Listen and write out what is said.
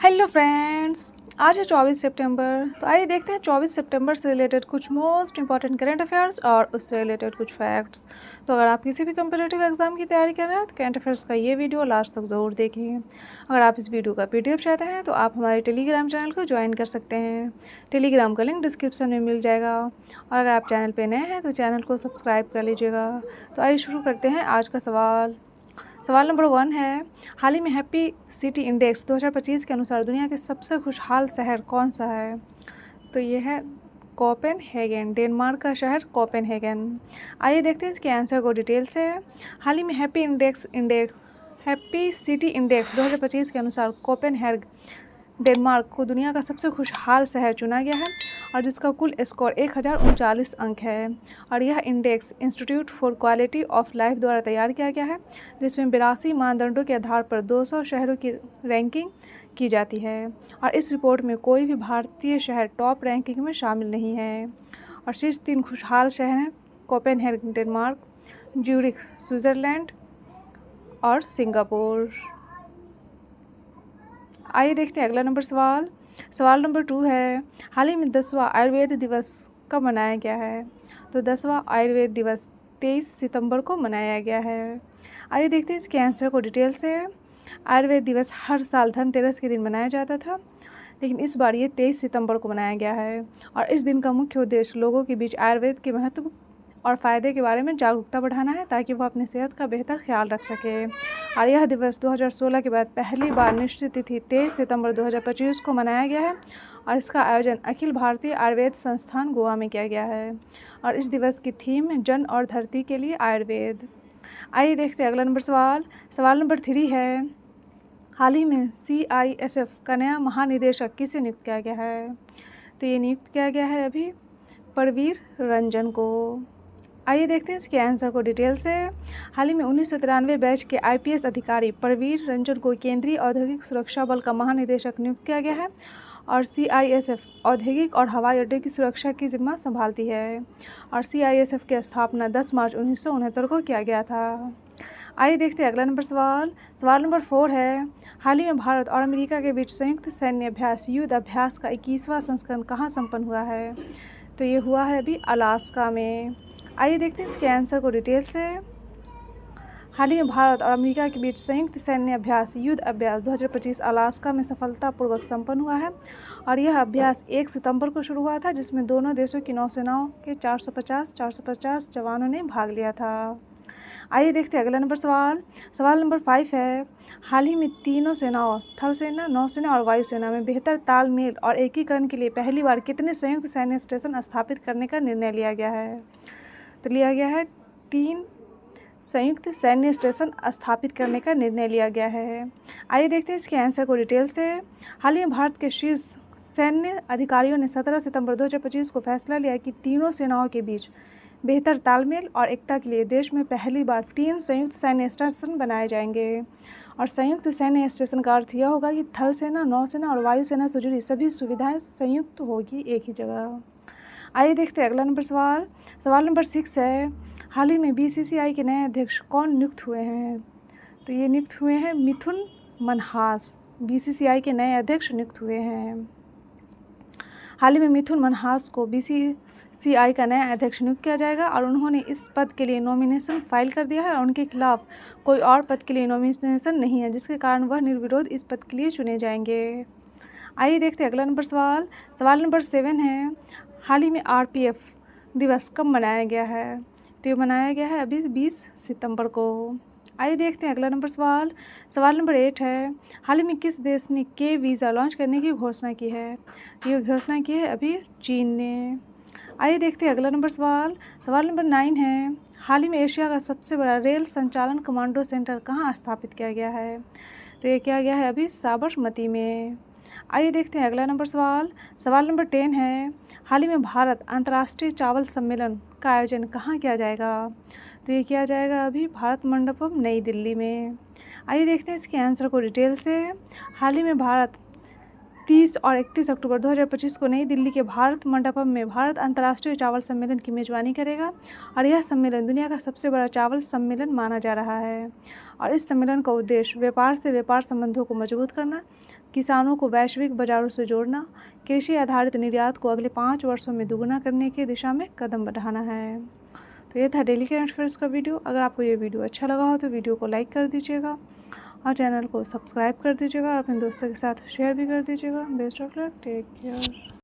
Hello friends, आज है 24 सितंबर। तो आइए देखते हैं 24 सितंबर से रिलेटेड कुछ मोस्ट इंपॉर्टेंट करंट अफेयर्स और उससे रिलेटेड कुछ फैक्ट्स। तो अगर आप किसी भी कम्पिटिटिव एग्जाम की तैयारी कर रहे हैं तो करंट अफेयर्स का ये वीडियो लास्ट तक ज़रूर देखें। अगर आप इस वीडियो का PDF चाहते हैं तो आप हमारे टेलीग्राम चैनल को ज्वाइन कर सकते हैं। टेलीग्राम का लिंक डिस्क्रिप्शन में मिल जाएगा। और अगर आप चैनल पर नए हैं तो चैनल को सब्सक्राइब कर लीजिएगा। तो आइए शुरू करते हैं आज का सवाल नंबर 1 है, हाल ही में हैप्पी सिटी इंडेक्स 2025 के अनुसार दुनिया के सबसे खुशहाल शहर कौन सा है? तो ये है कोपेनहेगन, डेनमार्क का शहर कोपेनहेगन। आइए देखते हैं इसके आंसर को डिटेल से। हाल ही में हैप्पी सिटी इंडेक्स 2025 के अनुसार कोपेनहेगन डेनमार्क को दुनिया का सबसे खुशहाल शहर चुना गया है और जिसका कुल स्कोर 1039 अंक है। और यह index institute for quality of life द्वारा तैयार किया गया है, जिसमें 82 मानदंडों के आधार पर 200 शहरों की रैंकिंग की जाती है। और इस रिपोर्ट में कोई भी भारतीय शहर टॉप रैंकिंग में शामिल नहीं है। और शीर्ष 3 खुशहाल शहर हैं कोपेनहेगन डेनमार्क, ज्यूरिख स्विट्ज़रलैंड और सिंगापुर। आइए देखते हैं अगला सवाल नंबर 2 है, हाल ही में 10वां आयुर्वेद दिवस कब मनाया गया है? तो 10वां आयुर्वेद दिवस 23 सितंबर को मनाया गया है। आइए देखते हैं इसके आंसर को डिटेल से। आयुर्वेद दिवस हर साल धनतेरस के दिन मनाया जाता था, लेकिन इस बार ये 23 सितंबर को मनाया गया है। और इस दिन का मुख्य उद्देश्य लोगों के बीच आयुर्वेद के महत्व और फ़ायदे के बारे में जागरूकता बढ़ाना है, ताकि वह अपनी सेहत का बेहतर ख्याल रख सके। और यह दिवस 2016 के बाद पहली बार निश्चित तिथि 23 सितंबर 2025 को मनाया गया है। और इसका आयोजन अखिल भारतीय आयुर्वेद संस्थान गोवा में किया गया है। और इस दिवस की थीम जन और धरती के लिए आयुर्वेद। आइए देखते हैं अगला सवाल नंबर 3 है, हाल ही में CISF का नया महानिदेशक किसे नियुक्त किया गया है? तो ये नियुक्त किया गया है अभी परवीर रंजन को। आइए देखते हैं इसके आंसर को डिटेल से। हाल ही में 1993 बैच के IPS अधिकारी परवीर रंजन को केंद्रीय औद्योगिक सुरक्षा बल का महानिदेशक नियुक्त किया गया है। और CISF औद्योगिक और हवाई अड्डे की सुरक्षा की जिम्मा संभालती है। और CISF की स्थापना 10 मार्च 1969 को किया गया था। आइए देखते हैं अगला सवाल नंबर 4 है, हाल ही में भारत और अमेरिका के बीच संयुक्त सैन्य अभ्यास युद्ध अभ्यास का 21वां संस्करण कहाँ संपन्न हुआ है? तो ये हुआ है अभी अलास्का में। आइए देखते हैं इसके आंसर को डिटेल से। हाल ही में भारत और अमेरिका के बीच संयुक्त सैन्य अभ्यास युद्ध अभ्यास 2025 अलास्का में सफलतापूर्वक संपन्न हुआ है। और यह अभ्यास 1 सितंबर को शुरू हुआ था, जिसमें दोनों देशों की नौसेनाओं के 450 जवानों ने भाग लिया था। आइए देखते हैं अगला सवाल नंबर 5 है, हाल ही में तीनों सेनाओं थल सेना, नौसेना और वायुसेना में बेहतर तालमेल और एकीकरण के लिए पहली बार कितने संयुक्त सैन्य स्टेशन स्थापित करने का निर्णय लिया गया है? तो लिया गया है 3 संयुक्त सैन्य स्टेशन स्थापित करने का निर्णय लिया गया है। आइए देखते हैं इसके आंसर को डिटेल से। हाल ही में भारत के शीर्ष सैन्य अधिकारियों ने 17 सितंबर 2025 को फैसला लिया कि तीनों सेनाओं के बीच बेहतर तालमेल और एकता के लिए देश में पहली बार 3 संयुक्त सैन्य स्टेशन बनाए जाएंगे। और संयुक्त सैन्य स्टेशन का अर्थ यह होगा कि थल सेना, नौसेना और वायुसेना से जुड़ी सभी सुविधाएं संयुक्त होगी एक ही जगह। आइए देखते हैं अगला सवाल नंबर 6 है, हाल ही में BCCI के नए अध्यक्ष कौन नियुक्त हुए हैं? तो ये नियुक्त हुए हैं मिथुन मनहास। BCCI के नए अध्यक्ष नियुक्त हुए हैं। हाल ही में मिथुन मनहास को BCCI का नया अध्यक्ष नियुक्त किया जाएगा। और उन्होंने इस पद के लिए नॉमिनेशन फाइल कर दिया है और उनके खिलाफ कोई और पद के लिए नॉमिनेशन नहीं है, जिसके कारण वह निर्विरोध इस पद के लिए चुने जाएंगे। आइए देखते हैं अगला सवाल नंबर 7 है, हाल ही में RPF दिवस कब मनाया गया है? तो ये मनाया गया है अभी 20 सितंबर को। आइए देखते हैं अगला सवाल नंबर 8 है, हाल ही में किस देश ने K वीज़ा लॉन्च करने की घोषणा की है? तो ये घोषणा की है अभी चीन ने। आइए देखते हैं अगला सवाल नंबर 9 है, हाल ही में एशिया का सबसे बड़ा रेल संचालन कमांडो सेंटर कहाँ स्थापित किया गया है? तो ये किया गया है अभी साबरमती में। आइए देखते हैं अगला सवाल नंबर 10 है, हाल ही में भारत अंतर्राष्ट्रीय चावल सम्मेलन का आयोजन कहाँ किया जाएगा? तो ये किया जाएगा अभी भारत मंडपम नई दिल्ली में। आइए देखते हैं इसके आंसर को डिटेल से। हाल ही में भारत 30 और 31 अक्टूबर 2025 को नई दिल्ली के भारत मंडपम में भारत अंतर्राष्ट्रीय चावल सम्मेलन की मेज़बानी करेगा और यह सम्मेलन दुनिया का सबसे बड़ा चावल सम्मेलन माना जा रहा है। और इस सम्मेलन का उद्देश्य व्यापार से व्यापार संबंधों को मजबूत करना, किसानों को वैश्विक बाजारों से जोड़ना, कृषि आधारित निर्यात को अगले 5 वर्षों में दोगुना करने की दिशा में कदम बढ़ाना है। तो ये था डेली करंट अफेयर्स का वीडियो। अगर आपको ये वीडियो अच्छा लगा हो तो वीडियो को लाइक कर दीजिएगा और चैनल को सब्सक्राइब कर दीजिएगा और अपने दोस्तों के साथ शेयर भी कर दीजिएगा। Best of luck, take care.